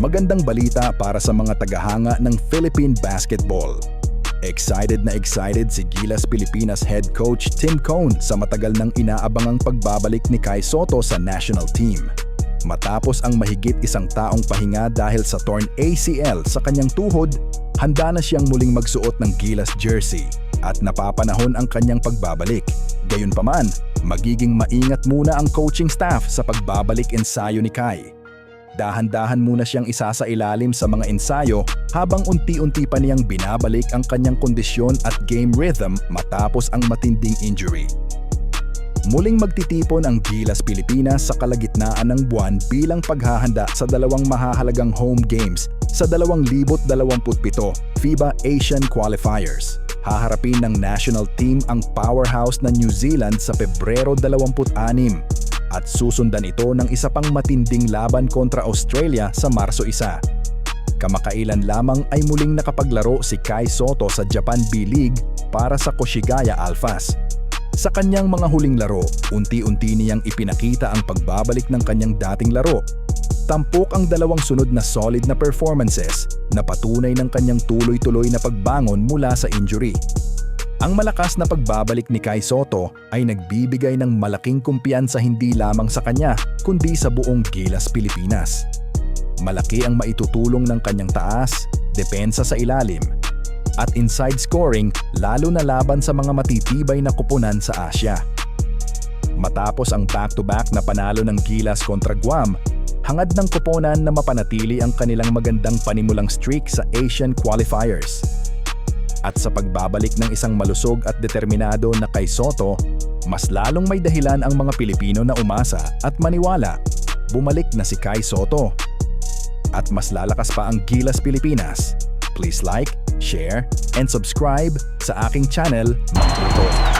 Magandang balita para sa mga tagahanga ng Philippine basketball. Excited na excited si Gilas Pilipinas head coach Tim Cone sa matagal nang inaabangang pagbabalik ni Kai Sotto sa national team. Matapos ang mahigit isang taong pahinga dahil sa torn ACL sa kanyang tuhod, handa na siyang muling magsuot ng Gilas jersey at napapanahon ang kanyang pagbabalik. Gayunpaman, magiging maingat muna ang coaching staff sa pagbabalik ensayo ni Kai. Dahan-dahan muna siyang isasailalim sa mga ensayo habang unti-unti pa niyang binabalik ang kanyang kondisyon at game rhythm matapos ang matinding injury. Muling magtitipon ang Gilas Pilipinas sa kalagitnaan ng buwan bilang paghahanda sa dalawang mahahalagang home games sa 2027 FIBA Asian Qualifiers. Haharapin ng national team ang powerhouse na New Zealand sa Pebrero 26 at susundan ito ng isa pang matinding laban kontra Australia sa Marso 1. Kamakailan lamang ay muling nakapaglaro si Kai Sotto sa Japan B-League para sa Koshigaya Alphas. Sa kanyang mga huling laro, unti-unti niyang ipinakita ang pagbabalik ng kanyang dating laro. Tampok ang dalawang sunod na solid na performances na patunay ng kanyang tuloy-tuloy na pagbangon mula sa injury. Ang malakas na pagbabalik ni Kai Sotto ay nagbibigay ng malaking kumpiyansa hindi lamang sa kanya kundi sa buong Gilas Pilipinas. Malaki ang maitutulong ng kanyang taas, depensa sa ilalim, at inside scoring lalo na laban sa mga matitibay na koponan sa Asia. Matapos ang back-to-back na panalo ng Gilas kontra Guam, hangad ng koponan na mapanatili ang kanilang magandang panimulang streak sa Asian Qualifiers. At sa pagbabalik ng isang malusog at determinado na Kai Sotto, mas lalong may dahilan ang mga Pilipino na umasa at maniwala. Bumalik na si Kai Sotto. At mas lalakas pa ang Gilas Pilipinas. Please like, share, and subscribe sa aking channel, Magtuto.